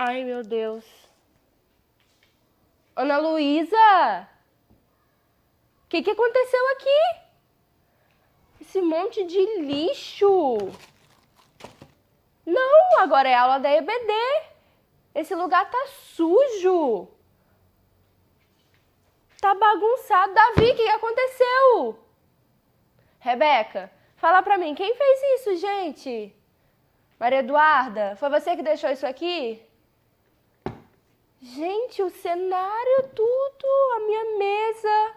Ai, meu Deus. Ana Luísa! O que aconteceu aqui? Esse monte de lixo. Não, agora é aula da EBD. Esse lugar tá sujo. Tá bagunçado. Davi, o que aconteceu? Rebeca, fala pra mim, quem fez isso, gente? Maria Eduarda, foi você que deixou isso aqui? Gente, o cenário, tudo, a minha mesa.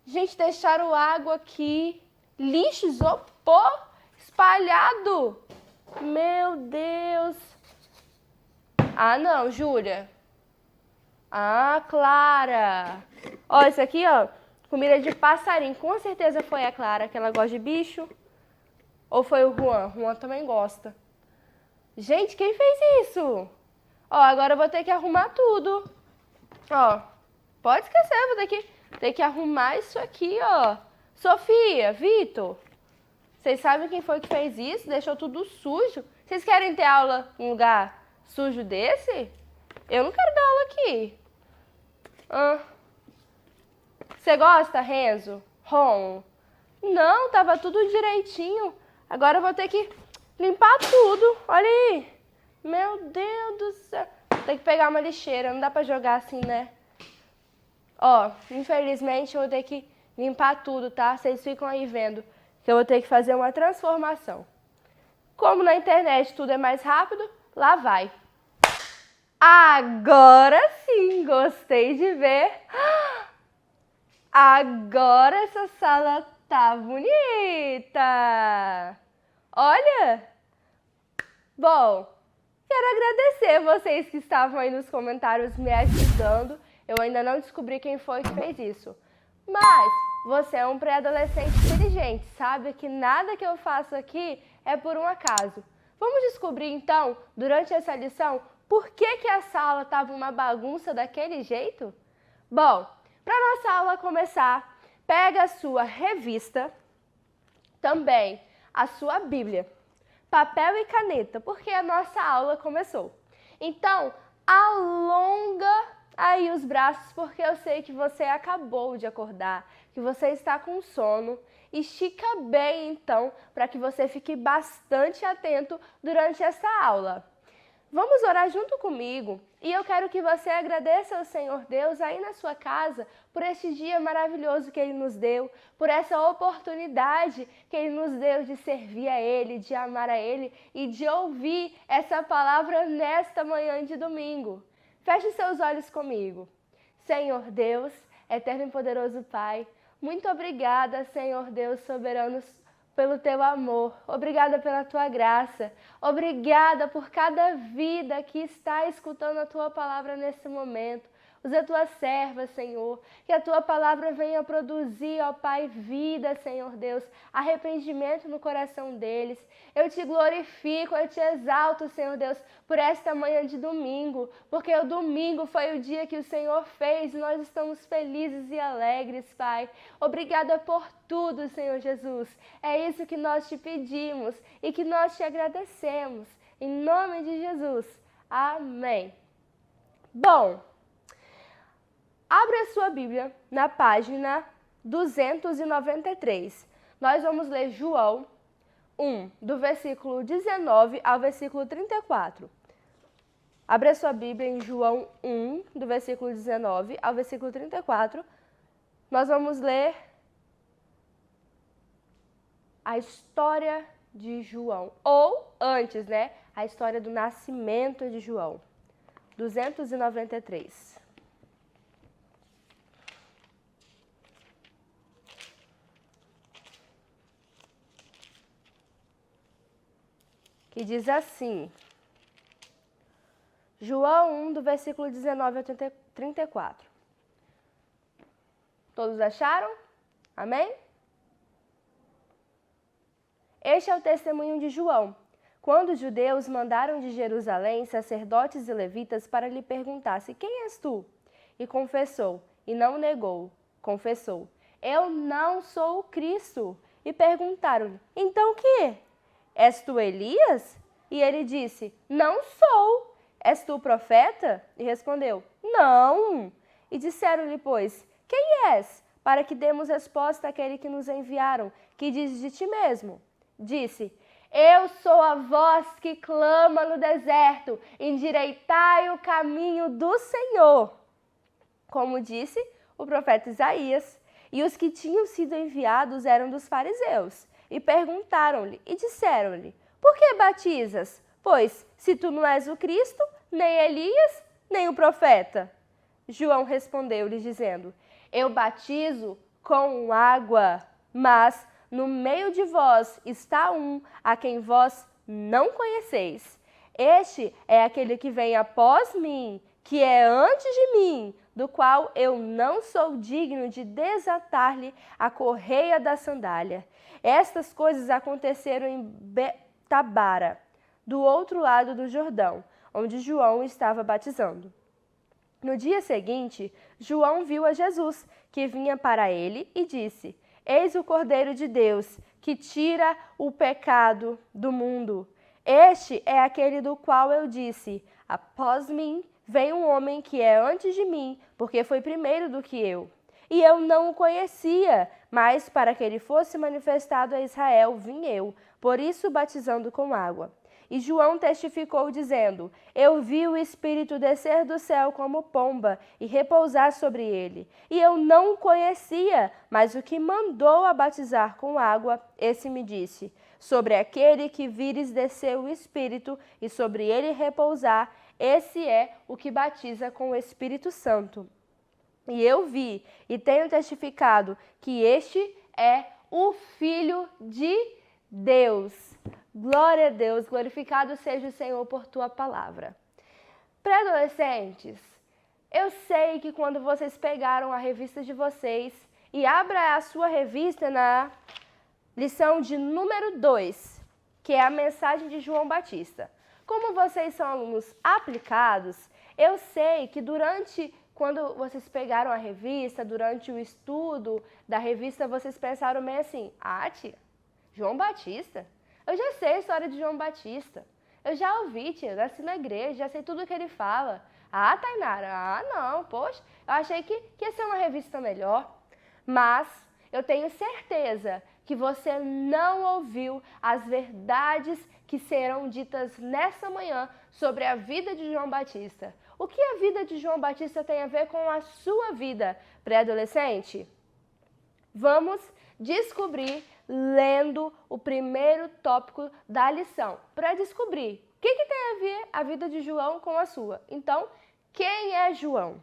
Gente, deixaram água aqui. Lixo, isopor espalhado. Meu Deus. Ah, não, Júlia. Ah, Clara. Ó, isso aqui, ó, comida de passarinho. Com certeza foi a Clara, que ela gosta de bicho. Ou foi o Juan? Juan também gosta. Gente, quem fez isso? Ó, agora eu vou ter que arrumar tudo. Ó, pode esquecer, vou ter que arrumar isso aqui, ó. Sofia, Vitor, vocês sabem quem foi que fez isso? Deixou tudo sujo. Vocês querem ter aula em um lugar sujo desse? Eu não quero dar aula aqui. Você gosta, Renzo? Ron? Não, tava tudo direitinho. Agora eu vou ter que limpar tudo. Olha aí. Meu Deus do céu. Tem que pegar uma lixeira. Não dá pra jogar assim, né? Ó, infelizmente eu vou ter que limpar tudo, tá? Vocês ficam aí vendo que eu vou ter que fazer uma transformação. Como na internet tudo é mais rápido, lá vai. Agora sim, gostei de ver. Agora essa sala tá bonita. Olha. Bom, quero agradecer vocês que estavam aí nos comentários me ajudando. Eu ainda não descobri quem foi que fez isso. Mas você é um pré-adolescente inteligente, sabe que nada que eu faço aqui é por um acaso. Vamos descobrir então, durante essa lição, por que a sala estava uma bagunça daquele jeito? Bom, para nossa aula começar, pega a sua revista, também a sua Bíblia, papel e caneta, porque a nossa aula começou. Então, alonga aí os braços, porque eu sei que você acabou de acordar, que você está com sono. Estica bem, então, para que você fique bastante atento durante essa aula. Vamos orar junto comigo e eu quero que você agradeça ao Senhor Deus aí na sua casa por este dia maravilhoso que Ele nos deu, por essa oportunidade que Ele nos deu de servir a Ele, de amar a Ele e de ouvir essa palavra nesta manhã de domingo. Feche seus olhos comigo. Senhor Deus, eterno e poderoso Pai, muito obrigada, Senhor Deus soberano, pelo teu amor. Obrigada pela tua graça. Obrigada por cada vida que está escutando a tua palavra nesse momento. Usa a tua serva, Senhor, que a tua palavra venha produzir, ó Pai, vida, Senhor Deus, arrependimento no coração deles. Eu te glorifico, eu te exalto, Senhor Deus, por esta manhã de domingo, porque o domingo foi o dia que o Senhor fez e nós estamos felizes e alegres, Pai. Obrigada por tudo, Senhor Jesus. É isso que nós te pedimos e que nós te agradecemos. Em nome de Jesus. Amém. Bom, abre a sua Bíblia na página 293. Nós vamos ler João 1, do versículo 19 ao versículo 34. Abre a sua Bíblia em João 1, do versículo 19 ao versículo 34. Nós vamos ler a história de João, ou antes, né? A história do nascimento de João. 293. Que diz assim, João 1, do versículo 19 ao 34. Todos acharam? Amém? Este é o testemunho de João. Quando os judeus mandaram de Jerusalém sacerdotes e levitas para lhe perguntar se quem és tu? E confessou, e não negou, confessou, eu não sou o Cristo. E perguntaram-lhe, então o que? És tu Elias? E ele disse, não sou. És tu o profeta? E respondeu: Não. E disseram-lhe, pois, quem és? Para que demos resposta àquele que nos enviaram, que diz de ti mesmo. Disse: Eu sou a voz que clama no deserto, endireitai o caminho do Senhor. Como disse o profeta Isaías. E os que tinham sido enviados eram dos fariseus. E perguntaram-lhe e disseram-lhe: Por que batizas? Pois, se tu não és o Cristo, nem Elias, nem o profeta. João respondeu-lhes, dizendo: Eu batizo com água, mas no meio de vós está um a quem vós não conheceis. Este é aquele que vem após mim, que é antes de mim, do qual eu não sou digno de desatar-lhe a correia da sandália. Estas coisas aconteceram em Betabara, do outro lado do Jordão, onde João estava batizando. No dia seguinte, João viu a Jesus, que vinha para ele, e disse: Eis o Cordeiro de Deus, que tira o pecado do mundo. Este é aquele do qual eu disse: Após mim vem um homem que é antes de mim, porque foi primeiro do que eu. E eu não o conhecia, mas para que ele fosse manifestado a Israel, vim eu, por isso batizando com água. E João testificou, dizendo: Eu vi o Espírito descer do céu como pomba e repousar sobre ele. E eu não o conhecia, mas o que mandou a batizar com água, esse me disse: Sobre aquele que vires descer o Espírito e sobre ele repousar, esse é o que batiza com o Espírito Santo. E eu vi e tenho testificado que este é o Filho de Deus. Glória a Deus, glorificado seja o Senhor por tua palavra. Pré-adolescentes, eu sei que quando vocês pegaram a revista de vocês e abra a sua revista na lição de número 2, que é a mensagem de João Batista. Como vocês são alunos aplicados, eu sei que quando vocês pegaram a revista, durante o estudo da revista, vocês pensaram meio assim: tia, João Batista? Eu já sei a história de João Batista. Eu já ouvi, tia, nasci na igreja, já sei tudo o que ele fala. Tainara, não, poxa, eu achei que ia ser uma revista melhor. Mas eu tenho certeza que você não ouviu as verdades que serão ditas nessa manhã sobre a vida de João Batista. O que a vida de João Batista tem a ver com a sua vida, pré-adolescente? Vamos descobrir lendo o primeiro tópico da lição, para descobrir o que tem a ver a vida de João com a sua. Então, quem é João?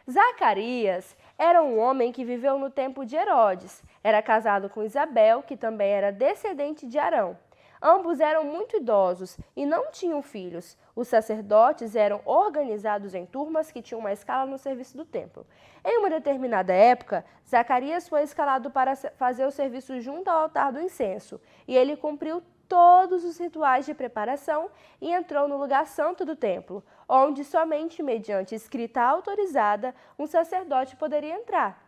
Zacarias era um homem que viveu no tempo de Herodes. Era casado com Isabel, que também era descendente de Arão. Ambos eram muito idosos e não tinham filhos. Os sacerdotes eram organizados em turmas que tinham uma escala no serviço do templo. Em uma determinada época, Zacarias foi escalado para fazer o serviço junto ao altar do incenso, e ele cumpriu todos os rituais de preparação e entrou no lugar santo do templo, onde somente mediante escrita autorizada um sacerdote poderia entrar.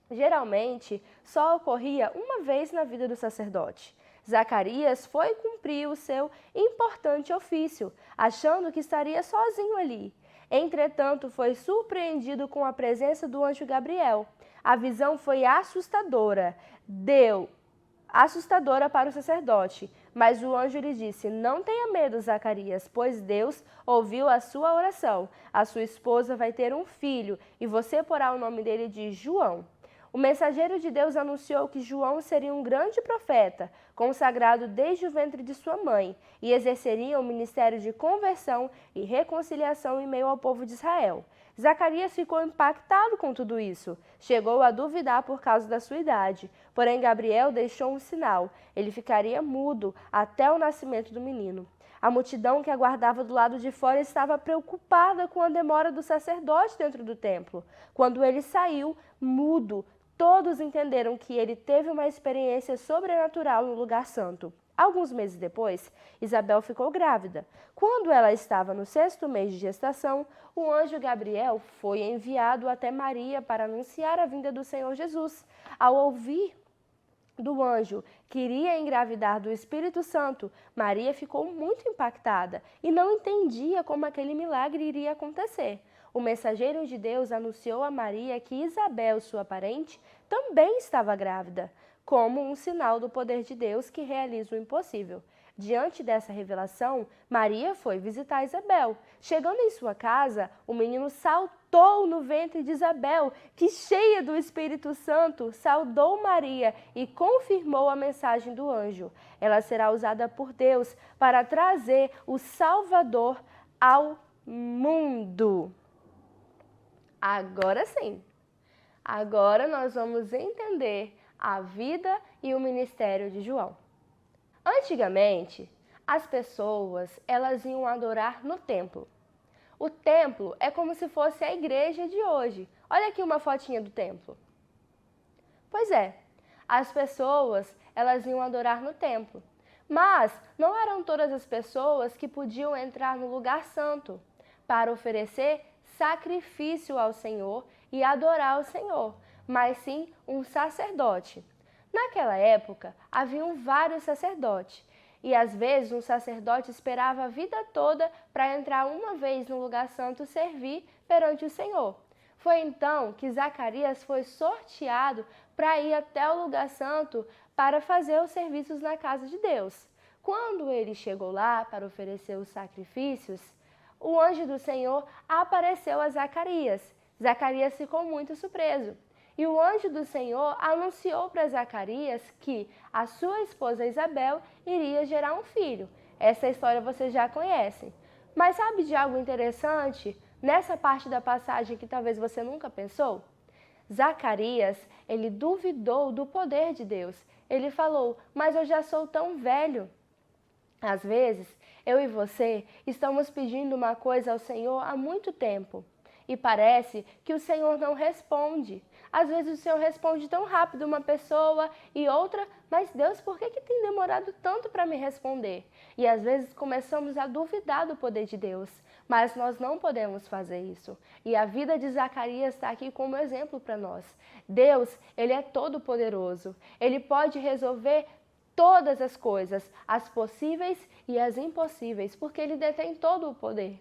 Geralmente, só ocorria uma vez na vida do sacerdote. Zacarias foi cumprir o seu importante ofício, achando que estaria sozinho ali. Entretanto, foi surpreendido com a presença do anjo Gabriel. A visão foi assustadora para o sacerdote, mas o anjo lhe disse: Não tenha medo, Zacarias, pois Deus ouviu a sua oração. A sua esposa vai ter um filho e você porá o nome dele de João. O mensageiro de Deus anunciou que João seria um grande profeta, consagrado desde o ventre de sua mãe, e exerceria um ministério de conversão e reconciliação em meio ao povo de Israel. Zacarias ficou impactado com tudo isso. Chegou a duvidar por causa da sua idade. Porém, Gabriel deixou um sinal. Ele ficaria mudo até o nascimento do menino. A multidão que aguardava do lado de fora estava preocupada com a demora do sacerdote dentro do templo. Quando ele saiu, mudo, todos entenderam que ele teve uma experiência sobrenatural no lugar santo. Alguns meses depois, Isabel ficou grávida. Quando ela estava no 6º mês de gestação, o anjo Gabriel foi enviado até Maria para anunciar a vinda do Senhor Jesus. Ao ouvir do anjo que iria engravidar do Espírito Santo, Maria ficou muito impactada e não entendia como aquele milagre iria acontecer. O mensageiro de Deus anunciou a Maria que Isabel, sua parente, também estava grávida, como um sinal do poder de Deus que realiza o impossível. Diante dessa revelação, Maria foi visitar Isabel. Chegando em sua casa, o menino saltou no ventre de Isabel, que, cheia do Espírito Santo, saudou Maria e confirmou a mensagem do anjo. Ela será usada por Deus para trazer o Salvador ao mundo. Agora sim, agora nós vamos entender a vida e o ministério de João. Antigamente, as pessoas, elas iam adorar no templo. O templo é como se fosse a igreja de hoje. Olha aqui uma fotinha do templo. Pois é, as pessoas, elas iam adorar no templo. Mas não eram todas as pessoas que podiam entrar no lugar santo para oferecer sacrifício ao Senhor e adorar o Senhor, mas sim um sacerdote. Naquela época, haviam vários sacerdotes, e às vezes um sacerdote esperava a vida toda para entrar uma vez no lugar santo e servir perante o Senhor. Foi então que Zacarias foi sorteado para ir até o lugar santo para fazer os serviços na casa de Deus. Quando ele chegou lá para oferecer os sacrifícios, o anjo do Senhor apareceu a Zacarias. Zacarias ficou muito surpreso. E o anjo do Senhor anunciou para Zacarias que a sua esposa Isabel iria gerar um filho. Essa história vocês já conhecem. Mas sabe de algo interessante nessa parte da passagem que talvez você nunca pensou? Zacarias, ele duvidou do poder de Deus. Ele falou, mas eu já sou tão velho. Às vezes, eu e você estamos pedindo uma coisa ao Senhor há muito tempo. E parece que o Senhor não responde. Às vezes o Senhor responde tão rápido uma pessoa e outra, mas Deus, por que tem demorado tanto para me responder? E às vezes começamos a duvidar do poder de Deus, mas nós não podemos fazer isso. E a vida de Zacarias está aqui como exemplo para nós. Deus, ele é todo poderoso. Ele pode resolver todas as coisas, as possíveis e as impossíveis, porque ele detém todo o poder.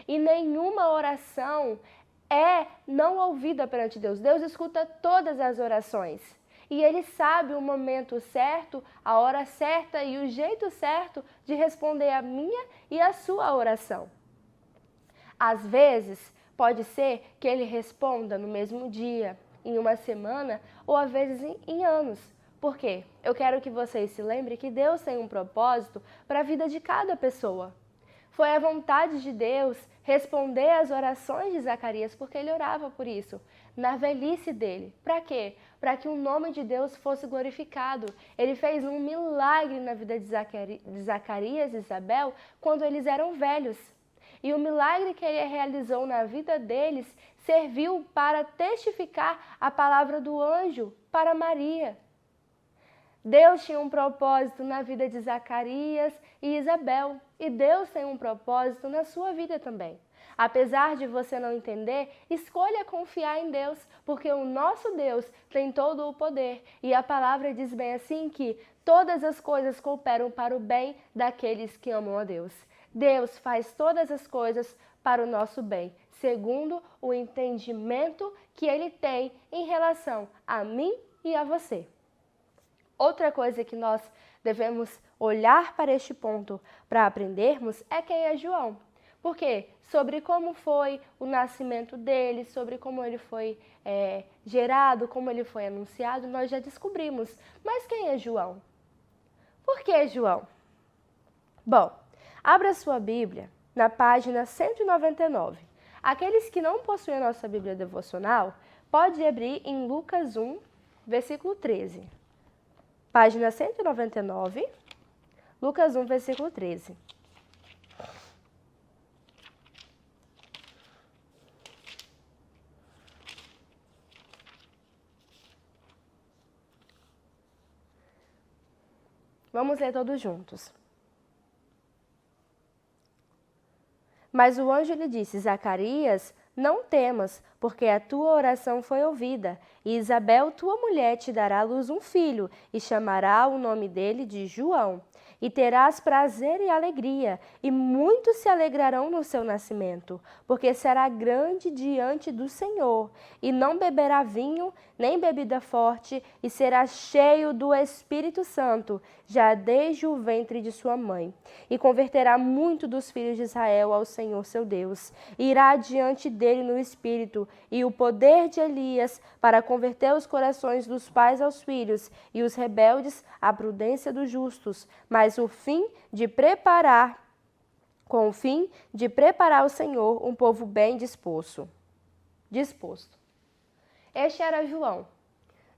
E nenhuma oração é não ouvida perante Deus. Deus escuta todas as orações. E Ele sabe o momento certo, a hora certa e o jeito certo de responder a minha e a sua oração. Às vezes, pode ser que Ele responda no mesmo dia, em uma semana ou às vezes em anos. Por quê? Eu quero que vocês se lembrem que Deus tem um propósito para a vida de cada pessoa. Foi a vontade de Deus responder às orações de Zacarias, porque ele orava por isso, na velhice dele. Para quê? Para que o nome de Deus fosse glorificado. Ele fez um milagre na vida de Zacarias e Isabel quando eles eram velhos. E o milagre que ele realizou na vida deles serviu para testificar a palavra do anjo para Maria. Deus tinha um propósito na vida de Zacarias e Isabel, e Deus tem um propósito na sua vida também. Apesar de você não entender, escolha confiar em Deus, porque o nosso Deus tem todo o poder. E a palavra diz bem assim que todas as coisas cooperam para o bem daqueles que amam a Deus. Deus faz todas as coisas para o nosso bem, segundo o entendimento que Ele tem em relação a mim e a você. Outra coisa que nós devemos olhar para este ponto para aprendermos é quem é João. Por quê? Sobre como foi o nascimento dele, sobre como ele foi gerado, como ele foi anunciado, nós já descobrimos. Mas quem é João? Por que João? Bom, abra sua Bíblia na página 199. Aqueles que não possuem a nossa Bíblia devocional, pode abrir em Lucas 1, versículo 13. Página 199, Lucas 1, versículo 13. Vamos ler todos juntos. Mas o anjo lhe disse, Zacarias, Não temas, porque a tua oração foi ouvida, e Isabel, tua mulher, te dará à luz um filho, e chamará o nome dele de João. E terás prazer e alegria, e muitos se alegrarão no seu nascimento, porque será grande diante do Senhor, e não beberá vinho, nem bebida forte, e será cheio do Espírito Santo, já desde o ventre de sua mãe. E converterá muito dos filhos de Israel ao Senhor seu Deus, e irá diante dele no Espírito, e o poder de Elias, para converter os corações dos pais aos filhos, e os rebeldes à prudência dos justos, mas com o fim de preparar ao Senhor um povo bem disposto. Este era João.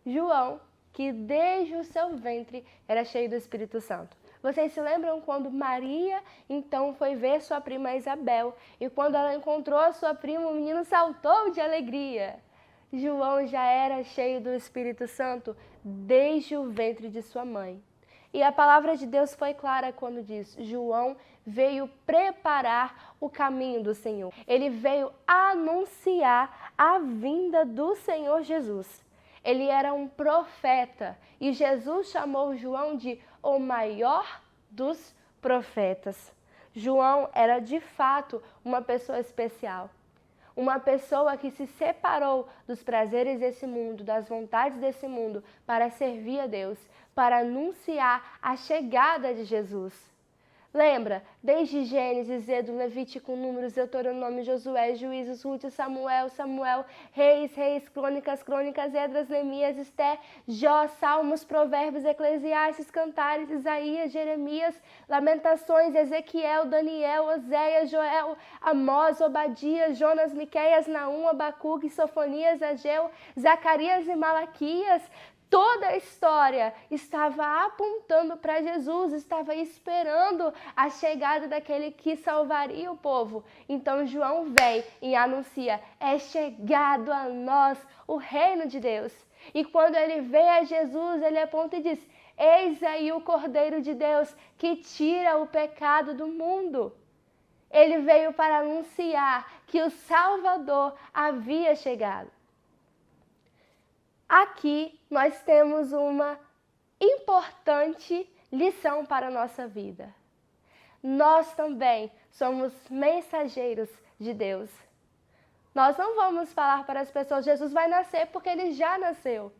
João, que desde o seu ventre era cheio do Espírito Santo. Vocês se lembram quando Maria, então, foi ver sua prima Isabel, e quando ela encontrou a sua prima, o menino saltou de alegria. João já era cheio do Espírito Santo desde o ventre de sua mãe. E a palavra de Deus foi clara quando diz: João veio preparar o caminho do Senhor. Ele veio anunciar a vinda do Senhor Jesus. Ele era um profeta e Jesus chamou João de o maior dos profetas. João era de fato uma pessoa especial. Uma pessoa que se separou dos prazeres desse mundo, das vontades desse mundo, para servir a Deus, para anunciar a chegada de Jesus. Lembra, desde Gênesis, Êxodo, Levítico, Números, Deuteronômio, Josué, Juízes, Ruth, Samuel, Reis, Crônicas, Esdras, Neemias, Esté, Jó, Salmos, Provérbios, Eclesiastes, Cantares, Isaías, Jeremias, Lamentações, Ezequiel, Daniel, Oséias, Joel, Amós, Obadias, Jonas, Miqueias, Naum, Abacuque, Sofonias, Ageu, Zacarias e Malaquias. Toda a história estava apontando para Jesus, estava esperando a chegada daquele que salvaria o povo. Então João vem e anuncia: é chegado a nós o reino de Deus. E quando ele vê a Jesus, ele aponta e diz: eis aí o Cordeiro de Deus que tira o pecado do mundo. Ele veio para anunciar que o Salvador havia chegado. Aqui nós temos uma importante lição para a nossa vida. Nós também somos mensageiros de Deus. Nós não vamos falar para as pessoas: Jesus vai nascer, porque ele já nasceu.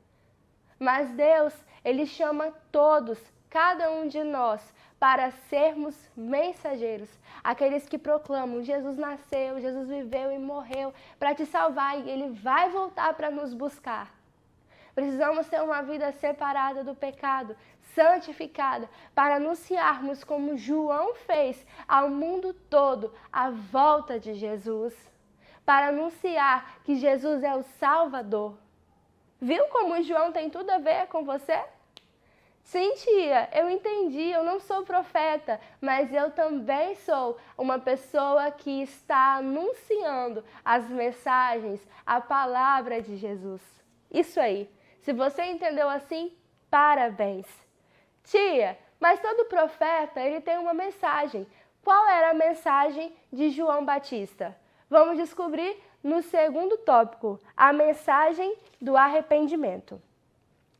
Mas Deus, ele chama todos, cada um de nós, para sermos mensageiros. Aqueles que proclamam: Jesus nasceu, Jesus viveu e morreu para te salvar e ele vai voltar para nos buscar. Precisamos ter uma vida separada do pecado, santificada, para anunciarmos, como João fez, ao mundo todo a volta de Jesus. Para anunciar que Jesus é o Salvador. Viu como João tem tudo a ver com você? Sim, tia, eu entendi, eu não sou profeta, mas eu também sou uma pessoa que está anunciando as mensagens, a palavra de Jesus. Isso aí. Se você entendeu assim, parabéns. Tia, mas todo profeta, ele tem uma mensagem. Qual era a mensagem de João Batista? Vamos descobrir no segundo tópico, a mensagem do arrependimento.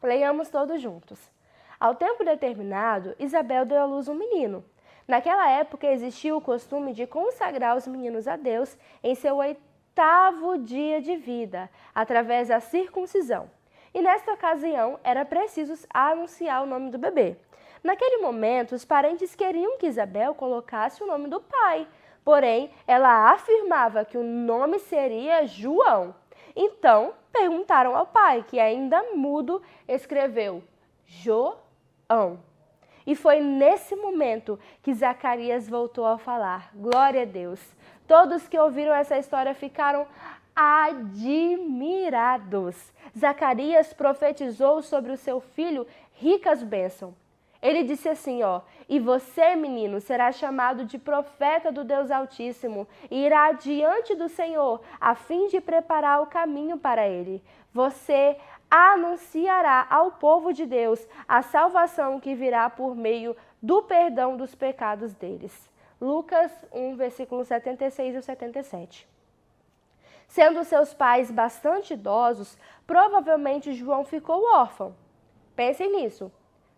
Leiamos todos juntos. Ao tempo determinado, Isabel deu à luz um menino. Naquela época existia o costume de consagrar os meninos a Deus em seu 8º dia de vida, através da circuncisão. E nesta ocasião era preciso anunciar o nome do bebê. Naquele momento, os parentes queriam que Isabel colocasse o nome do pai, porém ela afirmava que o nome seria João. Então perguntaram ao pai, que ainda mudo escreveu João. E foi nesse momento que Zacarias voltou a falar. Glória a Deus! Todos que ouviram essa história ficaram admirados. Zacarias profetizou sobre o seu filho ricas bênçãos. Ele disse assim, e você, menino, será chamado de profeta do Deus Altíssimo e irá diante do Senhor a fim de preparar o caminho para ele. Você anunciará ao povo de Deus a salvação que virá por meio do perdão dos pecados deles. Lucas 1, versículos 76 e 77. Sendo seus pais bastante idosos, provavelmente João ficou órfão. Pensem nisso.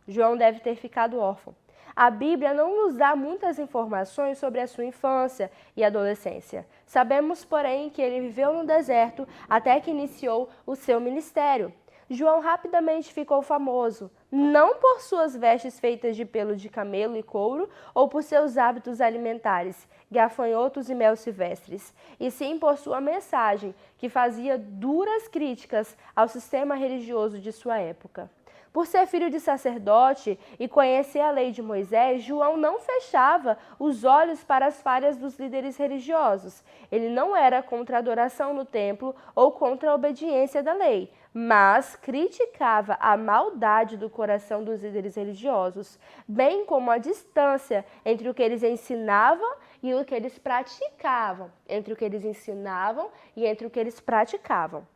João deve ter ficado órfão. A Bíblia não nos dá muitas informações sobre a sua infância e adolescência. Sabemos, porém, que ele viveu no deserto até que iniciou o seu ministério. João rapidamente ficou famoso, não por suas vestes feitas de pelo de camelo e couro ou por seus hábitos alimentares, gafanhotos e mel silvestres, e sim por sua mensagem, que fazia duras críticas ao sistema religioso de sua época. Por ser filho de sacerdote e conhecer a lei de Moisés, João não fechava os olhos para as falhas dos líderes religiosos. Ele não era contra a adoração no templo ou contra a obediência da lei, mas criticava a maldade do coração dos líderes religiosos, bem como a distância entre o que eles ensinavam e o que eles praticavam, entre o que eles ensinavam e entre o que eles praticavam.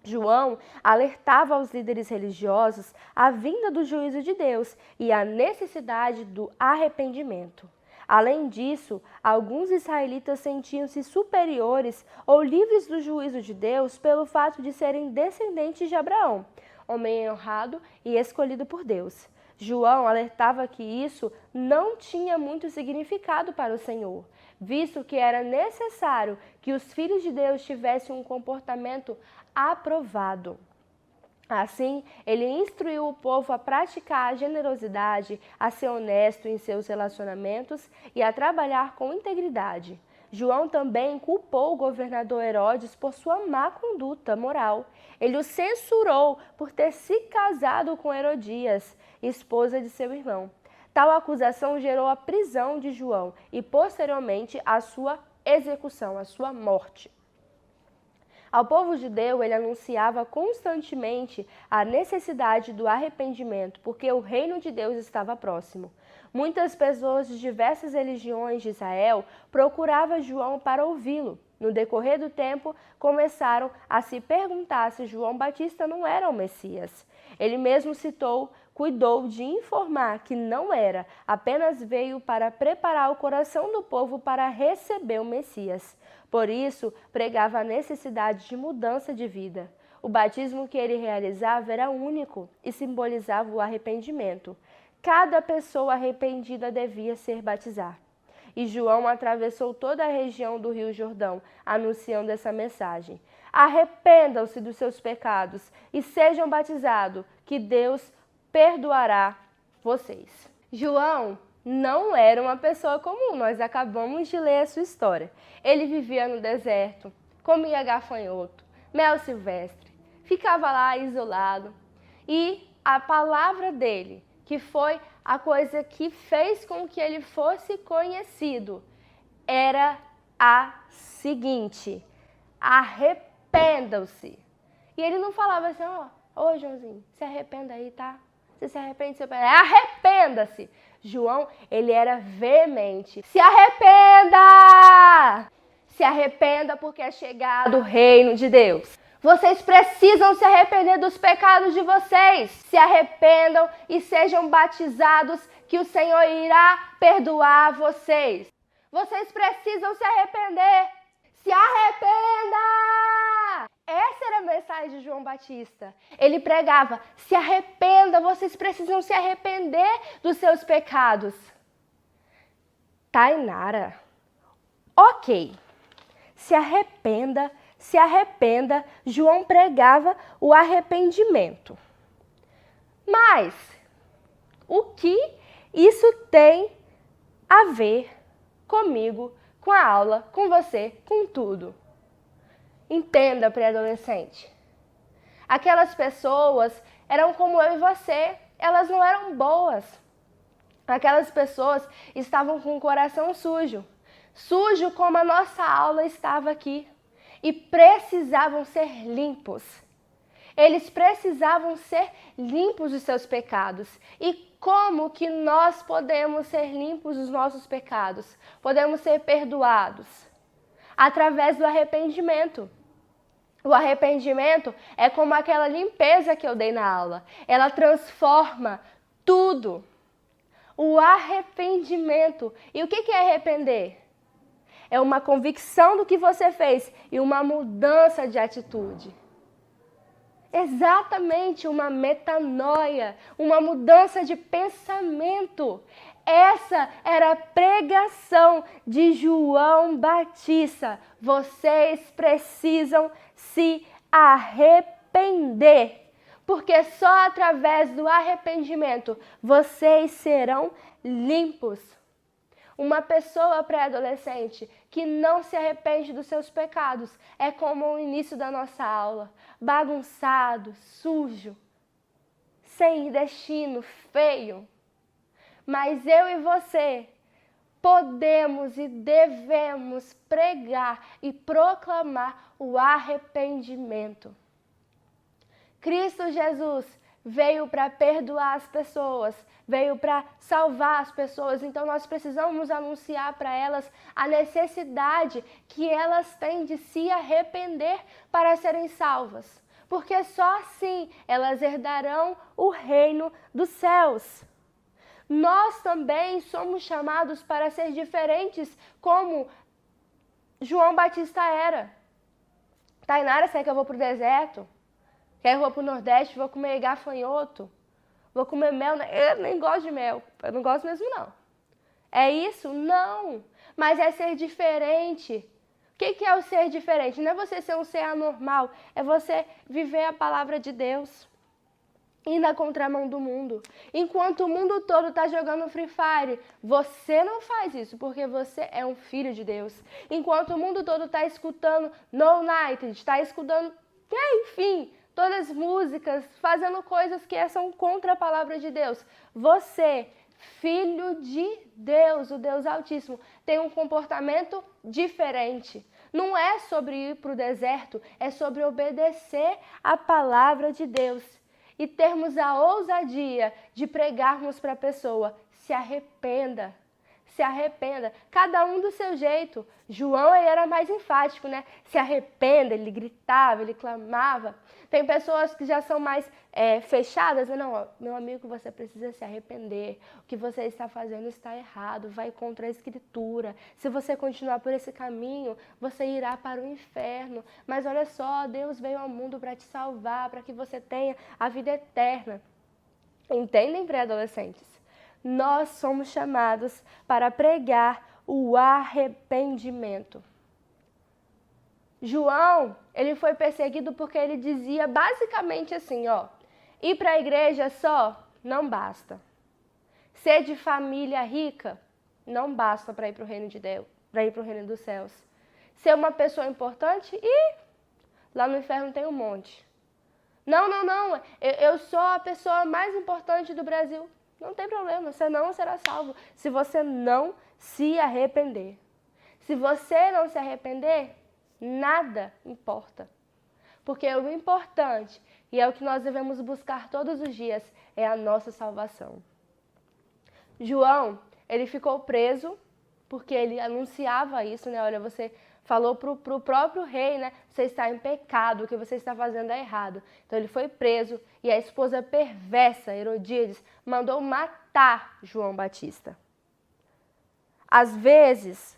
João alertava aos líderes religiosos a vinda do juízo de Deus e a necessidade do arrependimento. Além disso, alguns israelitas sentiam-se superiores ou livres do juízo de Deus pelo fato de serem descendentes de Abraão, homem honrado e escolhido por Deus. João alertava que isso não tinha muito significado para o Senhor, visto que era necessário que os filhos de Deus tivessem um comportamento aprovado. Assim, ele instruiu o povo a praticar a generosidade, a ser honesto em seus relacionamentos e a trabalhar com integridade. João também culpou o governador Herodes por sua má conduta moral. Ele o censurou por ter se casado com Herodias, esposa de seu irmão. Tal acusação gerou a prisão de João e, posteriormente, a sua execução, a sua morte. Ao povo judeu, ele anunciava constantemente a necessidade do arrependimento, porque o reino de Deus estava próximo. Muitas pessoas de diversas religiões de Israel procuravam João para ouvi-lo. No decorrer do tempo, começaram a se perguntar se João Batista não era o Messias. Ele mesmo cuidou de informar que não era, apenas veio para preparar o coração do povo para receber o Messias. Por isso, pregava a necessidade de mudança de vida. O batismo que ele realizava era único e simbolizava o arrependimento. Cada pessoa arrependida devia ser batizada. E João atravessou toda a região do Rio Jordão, anunciando essa mensagem. Arrependam-se dos seus pecados e sejam batizados, que Deus perdoará vocês. João não era uma pessoa comum, nós acabamos de ler a sua história. Ele vivia no deserto, comia gafanhoto, mel silvestre, ficava lá isolado. E a palavra dele, que foi a coisa que fez com que ele fosse conhecido, era a seguinte: arrependam-se. E ele não falava assim, ô Joãozinho, se arrependa aí, tá? Você se arrepende, arrependa-se. João, ele era veemente. Se arrependa! Se arrependa porque é chegado o reino de Deus. Vocês precisam se arrepender dos pecados de vocês. Se arrependam e sejam batizados, que o Senhor irá perdoar vocês. Vocês precisam se arrepender. Se arrependa! Essa era a mensagem de João Batista. Ele pregava, se arrependa, vocês precisam se arrepender dos seus pecados. Tainara, ok, se arrependa, João pregava o arrependimento. Mas, o que isso tem a ver comigo, com a aula, com você, com tudo? Entenda, pré-adolescente. Aquelas pessoas eram como eu e você, elas não eram boas. Aquelas pessoas estavam com o coração sujo, sujo como a nossa aula estava aqui, e precisavam ser limpos. Eles precisavam ser limpos dos seus pecados. E como que nós podemos ser limpos dos nossos pecados? Podemos ser perdoados? Através do arrependimento. O arrependimento é como aquela limpeza que eu dei na aula. Ela transforma tudo. O arrependimento. E o que é arrepender? é uma convicção do que você fez e uma mudança de atitude. Exatamente, uma metanoia, uma mudança de pensamento. Essa era a pregação de João Batista. Vocês precisam se arrepender, porque só através do arrependimento vocês serão limpos. Uma pessoa pré-adolescente que não se arrepende dos seus pecados é como o início da nossa aula, bagunçado, sujo, sem destino, feio. Mas eu e você podemos e devemos pregar e proclamar o arrependimento. Cristo Jesus veio para perdoar as pessoas, veio para salvar as pessoas. Então nós precisamos anunciar para elas a necessidade que elas têm de se arrepender para serem salvas. Porque só assim elas herdarão o reino dos céus. Nós também somos chamados para ser diferentes como João Batista era. Tainara, será que eu vou para o deserto? Quer que eu vou para o Nordeste, vou comer gafanhoto? Vou comer mel? Eu nem gosto de mel. Eu não gosto mesmo, não. É isso? Não. Mas é ser diferente. O que é o ser diferente? Não é você ser um ser anormal. É você viver a palavra de Deus. Ir na contramão do mundo. Enquanto o mundo todo está jogando Free Fire, você não faz isso, porque você é um filho de Deus. Enquanto o mundo todo está escutando No Night, está escutando, enfim, todas as músicas, fazendo coisas que são contra a palavra de Deus. Você, filho de Deus, o Deus Altíssimo, tem um comportamento diferente. Não é sobre ir para o deserto, é sobre obedecer a palavra de Deus. E termos a ousadia de pregarmos para a pessoa, se arrependa, se arrependa. Cada um do seu jeito. João, ele era mais enfático, né? Se arrependa, ele gritava, ele clamava. Tem pessoas que já são mais fechadas, né? Não, meu amigo, você precisa se arrepender. O que você está fazendo está errado, vai contra a Escritura. Se você continuar por esse caminho, você irá para o inferno. Mas olha só, Deus veio ao mundo para te salvar, para que você tenha a vida eterna. Entendem, pré-adolescentes? Nós somos chamados para pregar o arrependimento. João, ele foi perseguido porque ele dizia basicamente assim, ir para a igreja só não basta. Ser de família rica não basta para ir para o reino de Deus, para ir para o reino dos céus. Ser uma pessoa importante lá no inferno tem um monte. Não, eu sou a pessoa mais importante do Brasil. Não tem problema, você não será salvo se você não se arrepender. Se você não se arrepender, nada importa. Porque o importante, e é o que nós devemos buscar todos os dias, é a nossa salvação. João, ele ficou preso porque ele anunciava isso, né? Olha, você falou para o próprio rei, né? Você está em pecado, o que você está fazendo é errado. Então ele foi preso e a esposa perversa, Herodíades, mandou matar João Batista. Às vezes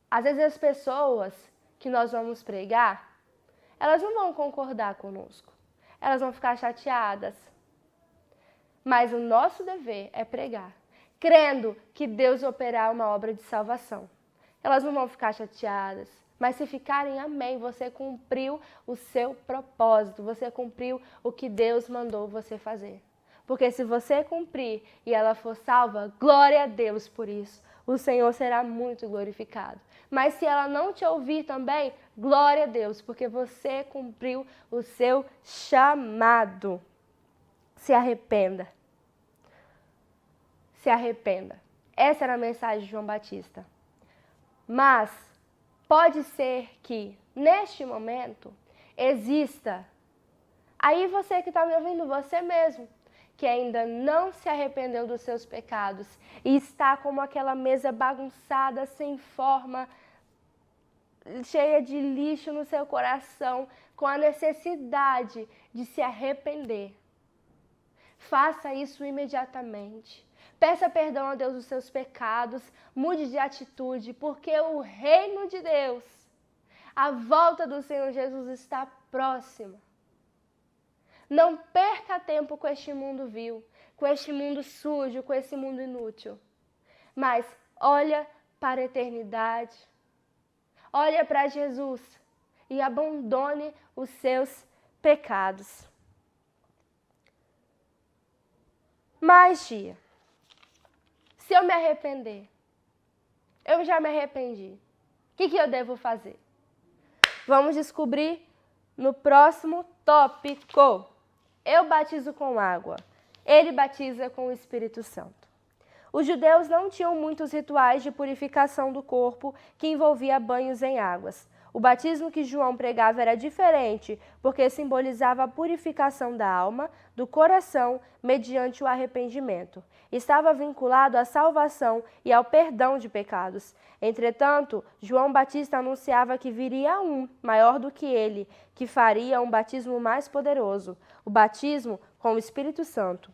as pessoas que nós vamos pregar, elas não vão concordar conosco. Elas vão ficar chateadas. Mas o nosso dever é pregar, crendo que Deus operará uma obra de salvação. Elas não vão ficar chateadas, mas se ficarem, amém, você cumpriu o seu propósito, você cumpriu o que Deus mandou você fazer. Porque se você cumprir e ela for salva, glória a Deus por isso. O Senhor será muito glorificado. Mas se ela não te ouvir também, glória a Deus, porque você cumpriu o seu chamado. Se arrependa. Se arrependa. Essa era a mensagem de João Batista. Mas pode ser que, neste momento, exista, aí você que está me ouvindo, você mesmo, que ainda não se arrependeu dos seus pecados e está como aquela mesa bagunçada, sem forma, cheia de lixo no seu coração, com a necessidade de se arrepender. Faça isso imediatamente. Peça perdão a Deus dos seus pecados, mude de atitude, porque o reino de Deus, a volta do Senhor Jesus está próxima. Não perca tempo com este mundo vil, com este mundo sujo, com esse mundo inútil. Mas olha para a eternidade, olha para Jesus e abandone os seus pecados. Mais dia. Se eu me arrepender, eu já me arrependi. O que eu devo fazer? Vamos descobrir no próximo tópico. Eu batizo com água. Ele batiza com o Espírito Santo. Os judeus não tinham muitos rituais de purificação do corpo que envolvia banhos em águas. O batismo que João pregava era diferente, porque simbolizava a purificação da alma, do coração, mediante o arrependimento. Estava vinculado à salvação e ao perdão de pecados. Entretanto, João Batista anunciava que viria um, maior do que ele, que faria um batismo mais poderoso, o batismo com o Espírito Santo.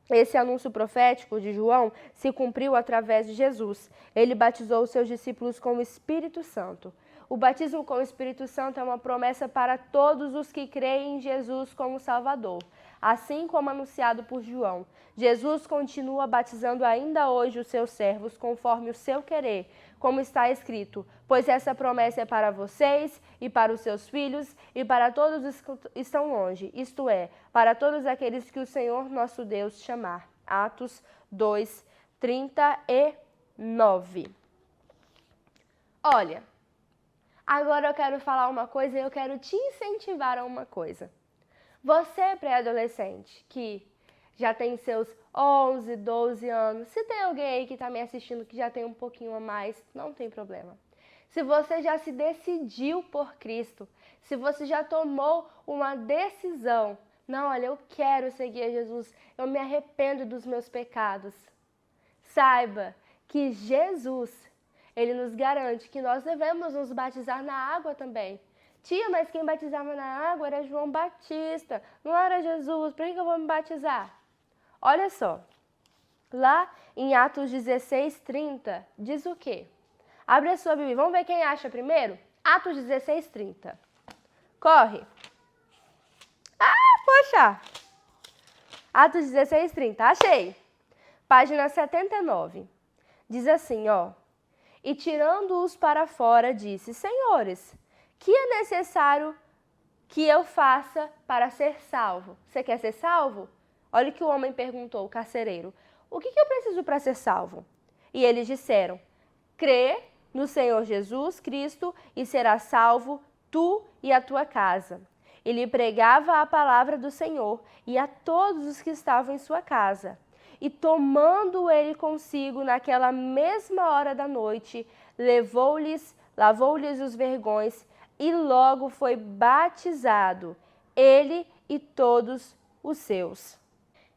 Esse anúncio profético de João se cumpriu através de Jesus. Ele batizou os seus discípulos com o Espírito Santo. O batismo com o Espírito Santo é uma promessa para todos os que creem em Jesus como Salvador. Assim como anunciado por João, Jesus continua batizando ainda hoje os seus servos conforme o seu querer, como está escrito: pois essa promessa é para vocês e para os seus filhos e para todos os que estão longe, isto é, para todos aqueles que o Senhor nosso Deus chamar. Atos 2, 39. Olha, agora eu quero falar uma coisa e eu quero te incentivar a uma coisa. Você, pré-adolescente, que já tem seus 11, 12 anos, se tem alguém aí que está me assistindo que já tem um pouquinho a mais, não tem problema. Se você já se decidiu por Cristo, se você já tomou uma decisão, não, olha, eu quero seguir a Jesus, eu me arrependo dos meus pecados. Saiba que Jesus, Ele nos garante que nós devemos nos batizar na água também. Tia, mas quem batizava na água era João Batista, não era Jesus, por que eu vou me batizar? Olha só, lá em Atos 16, 30, diz o quê? Abre a sua Bíblia, vamos ver quem acha primeiro? Atos 16, 30. Corre! Poxa! Atos 16, 30, achei! Página 79. Diz assim, ó. E tirando-os para fora, disse: Senhores, que é necessário que eu faça para ser salvo? Você quer ser salvo? Olha o que o homem perguntou, o carcereiro. O que eu preciso para ser salvo? E eles disseram: crê no Senhor Jesus Cristo e serás salvo, tu e a tua casa. E lhe pregava a palavra do Senhor e a todos os que estavam em sua casa. E tomando ele consigo naquela mesma hora da noite, lavou-lhes os vergões e logo foi batizado, ele e todos os seus.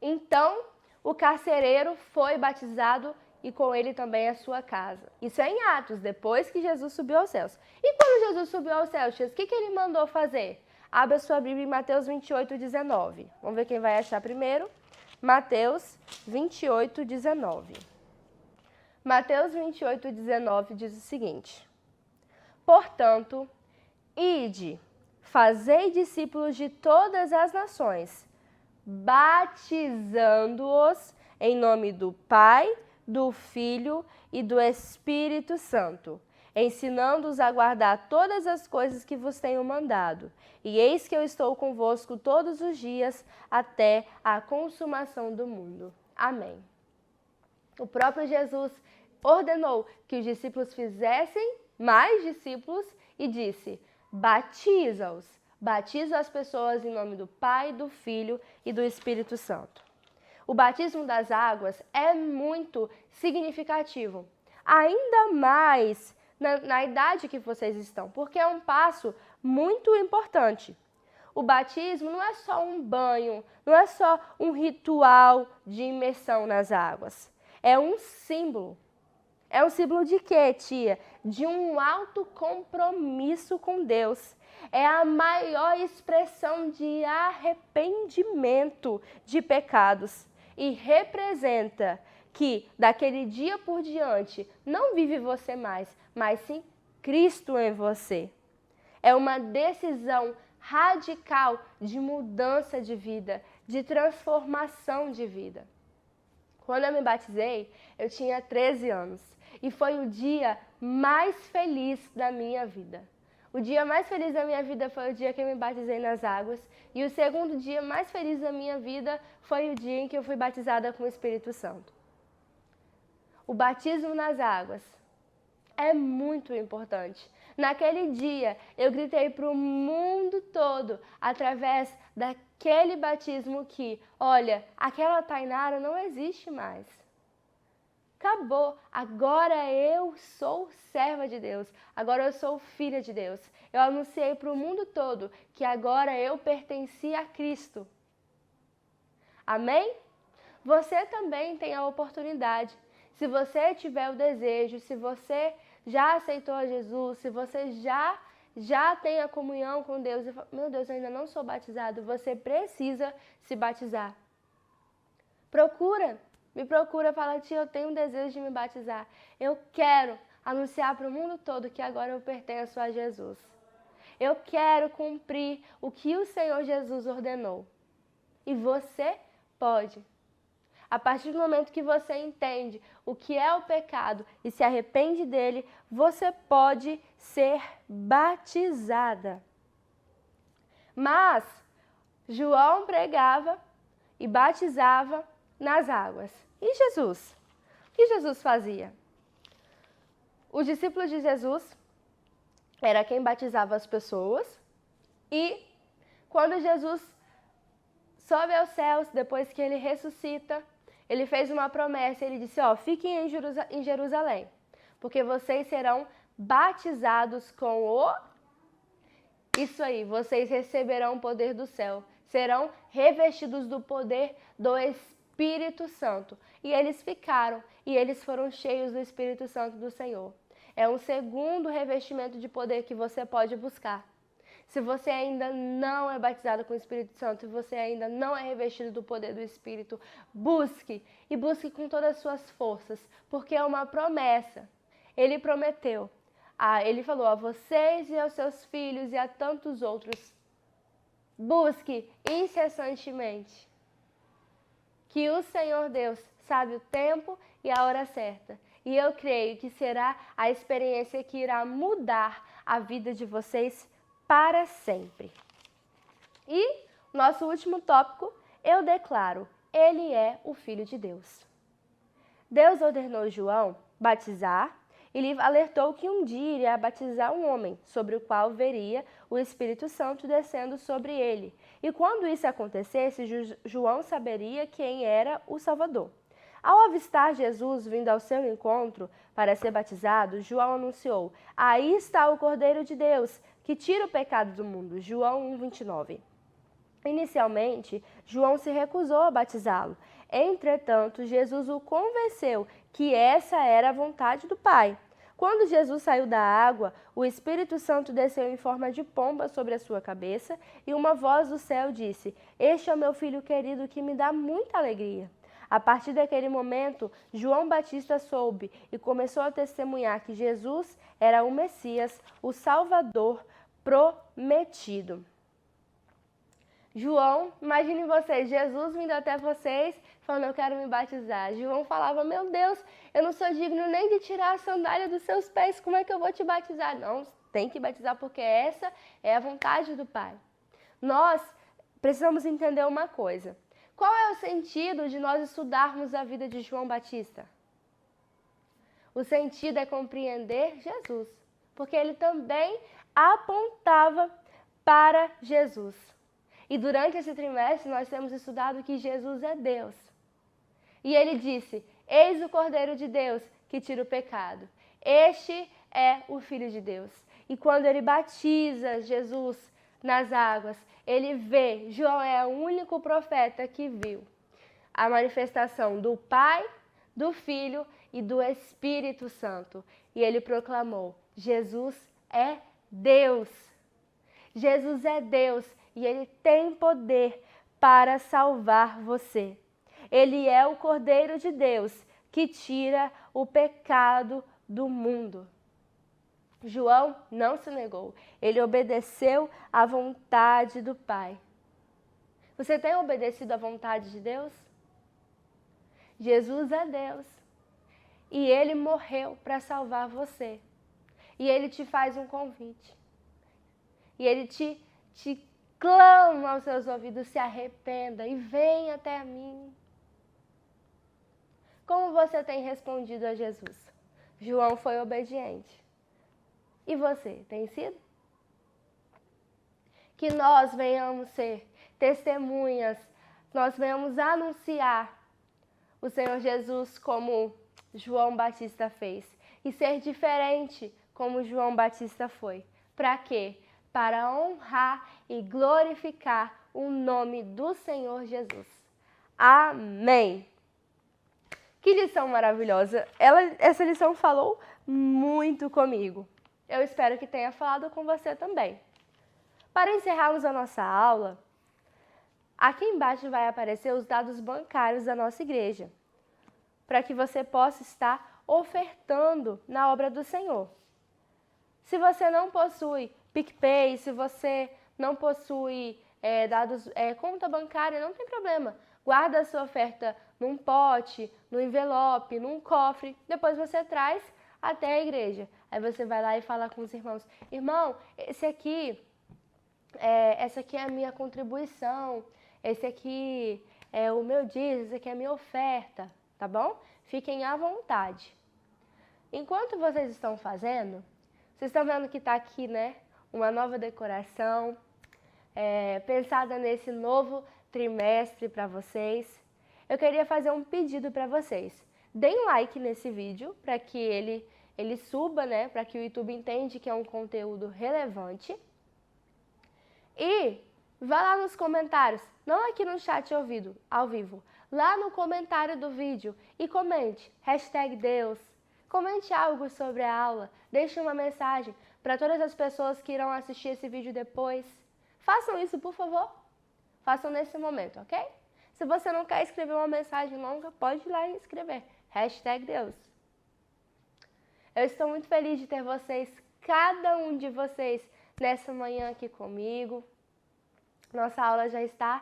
Então, o carcereiro foi batizado e com ele também a sua casa. Isso é em Atos, depois que Jesus subiu aos céus. E quando Jesus subiu aos céus, o que ele mandou fazer? Abra a sua Bíblia em Mateus 28, 19. Vamos ver quem vai achar primeiro. Mateus 28, 19. Mateus 28, 19 diz o seguinte: Portanto, ide, fazei discípulos de todas as nações, batizando-os em nome do Pai, do Filho e do Espírito Santo, ensinando-os a guardar todas as coisas que vos tenho mandado. E eis que eu estou convosco todos os dias até a consumação do mundo. Amém. O próprio Jesus ordenou que os discípulos fizessem mais discípulos e disse: batiza-os. Batiza as pessoas em nome do Pai, do Filho e do Espírito Santo. O batismo das águas é muito significativo, ainda mais na idade que vocês estão, porque é um passo muito importante. O batismo não é só um banho, não é só um ritual de imersão nas águas. É um símbolo. É um símbolo de quê, tia? De um alto compromisso com Deus. É a maior expressão de arrependimento de pecados e representa que daquele dia por diante não vive você mais, mas sim Cristo em você. É uma decisão radical de mudança de vida, de transformação de vida. Quando eu me batizei, eu tinha 13 anos e foi o dia mais feliz da minha vida. O dia mais feliz da minha vida foi o dia que eu me batizei nas águas e o segundo dia mais feliz da minha vida foi o dia em que eu fui batizada com o Espírito Santo. O batismo nas águas é muito importante. Naquele dia, eu gritei para o mundo todo, através daquele batismo que, olha, aquela Tainara não existe mais. Acabou. Agora eu sou serva de Deus. Agora eu sou filha de Deus. Eu anunciei para o mundo todo que agora eu pertencia a Cristo. Amém? Você também tem a oportunidade. Se você tiver o desejo, se você já aceitou a Jesus, se você já tem a comunhão com Deus e fala, meu Deus, eu ainda não sou batizado, você precisa se batizar. Me procura, fala, tia, eu tenho um desejo de me batizar. Eu quero anunciar para o mundo todo que agora eu pertenço a Jesus. Eu quero cumprir o que o Senhor Jesus ordenou. E você pode. A partir do momento que você entende o que é o pecado e se arrepende dele, você pode ser batizada. Mas João pregava e batizava nas águas. E Jesus? O que Jesus fazia? Os discípulos de Jesus era quem batizava as pessoas e quando Jesus sobe aos céus, depois que ele ressuscita, ele fez uma promessa, ele disse, fiquem em Jerusalém, porque vocês serão batizados com o... Isso aí, vocês receberão o poder do céu, serão revestidos do poder do Espírito Santo. E eles ficaram, e eles foram cheios do Espírito Santo do Senhor. É um segundo revestimento de poder que você pode buscar. Se você ainda não é batizado com o Espírito Santo, se você ainda não é revestido do poder do Espírito, busque e busque com todas as suas forças, porque é uma promessa. Ele prometeu, ele falou a vocês e aos seus filhos e a tantos outros, busque incessantemente, que o Senhor Deus sabe o tempo e a hora certa. E eu creio que será a experiência que irá mudar a vida de vocês para sempre. E nosso último tópico, eu declaro, ele é o Filho de Deus. Deus ordenou João batizar e lhe alertou que um dia iria batizar um homem, sobre o qual veria o Espírito Santo descendo sobre ele. E quando isso acontecesse, João saberia quem era o Salvador. Ao avistar Jesus vindo ao seu encontro para ser batizado, João anunciou, aí está o Cordeiro de Deus, que tira o pecado do mundo. João 1:29. Inicialmente, João se recusou a batizá-lo. Entretanto, Jesus o convenceu que essa era a vontade do Pai. Quando Jesus saiu da água, o Espírito Santo desceu em forma de pomba sobre a sua cabeça e uma voz do céu disse, este é o meu filho querido que me dá muita alegria. A partir daquele momento, João Batista soube e começou a testemunhar que Jesus era o Messias, o Salvador prometido. João, imaginem vocês, Jesus vindo até vocês, falando, eu quero me batizar. João falava, meu Deus, eu não sou digno nem de tirar a sandália dos seus pés, como é que eu vou te batizar? Não, tem que batizar porque essa é a vontade do Pai. Nós precisamos entender uma coisa. Qual é o sentido de nós estudarmos a vida de João Batista? O sentido é compreender Jesus, porque ele também apontava para Jesus. E durante esse trimestre nós temos estudado que Jesus é Deus. E ele disse, eis o Cordeiro de Deus que tira o pecado. Este é o Filho de Deus. E quando ele batiza Jesus nas águas, ele vê, João é o único profeta que viu a manifestação do Pai, do Filho e do Espírito Santo. E ele proclamou, Jesus é Deus. Jesus é Deus e ele tem poder para salvar você. Ele é o Cordeiro de Deus que tira o pecado do mundo. João não se negou, ele obedeceu à vontade do Pai. Você tem obedecido à vontade de Deus? Jesus é Deus e Ele morreu para salvar você. E Ele te faz um convite. E Ele te clama aos seus ouvidos, se arrependa e venha até mim. Como você tem respondido a Jesus? João foi obediente. E você, tem sido? Que nós venhamos ser testemunhas, nós venhamos anunciar o Senhor Jesus como João Batista fez. E ser diferente como João Batista foi. Para quê? Para honrar e glorificar o nome do Senhor Jesus. Amém! Que lição maravilhosa! Essa lição falou muito comigo. Eu espero que tenha falado com você também. Para encerrarmos a nossa aula, aqui embaixo vai aparecer os dados bancários da nossa igreja, para que você possa estar ofertando na obra do Senhor. Se você não possui PicPay, se você não possui conta bancária, não tem problema. Guarda a sua oferta num pote, num envelope, num cofre, depois você traz até a igreja. Aí você vai lá e fala com os irmãos: irmão, essa aqui é a minha contribuição, esse aqui é o meu dízimo, esse aqui é a minha oferta, tá bom? Fiquem à vontade. Enquanto vocês estão fazendo, vocês estão vendo que está aqui, né? Uma nova decoração, pensada nesse novo trimestre para vocês. Eu queria fazer um pedido para vocês. Deem like nesse vídeo para que ele suba, né? Para que o YouTube entenda que é um conteúdo relevante. E vá lá nos comentários, não aqui no chat ao vivo, lá no comentário do vídeo e comente, #Deus, comente algo sobre a aula, deixe uma mensagem para todas as pessoas que irão assistir esse vídeo depois. Façam isso, por favor. Façam nesse momento, ok? Se você não quer escrever uma mensagem longa, pode ir lá e escrever, #Deus. Eu estou muito feliz de ter vocês, cada um de vocês, nessa manhã aqui comigo. Nossa aula já está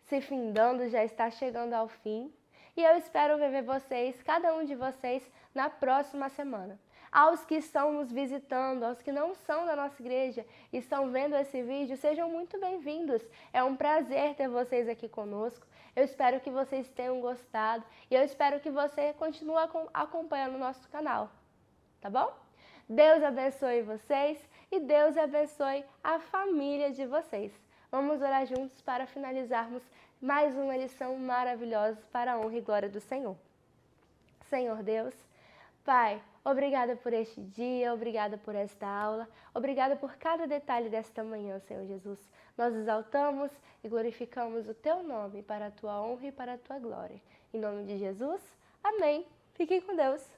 se findando, já está chegando ao fim. E eu espero ver vocês, cada um de vocês, na próxima semana. Aos que estão nos visitando, aos que não são da nossa igreja e estão vendo esse vídeo, sejam muito bem-vindos. É um prazer ter vocês aqui conosco. Eu espero que vocês tenham gostado e eu espero que você continue acompanhando o nosso canal. Tá bom? Deus abençoe vocês e Deus abençoe a família de vocês. Vamos orar juntos para finalizarmos mais uma lição maravilhosa para a honra e glória do Senhor. Senhor Deus, Pai, obrigada por este dia, obrigada por esta aula, obrigada por cada detalhe desta manhã, Senhor Jesus. Nós exaltamos e glorificamos o Teu nome para a Tua honra e para a Tua glória. Em nome de Jesus, amém. Fiquem com Deus.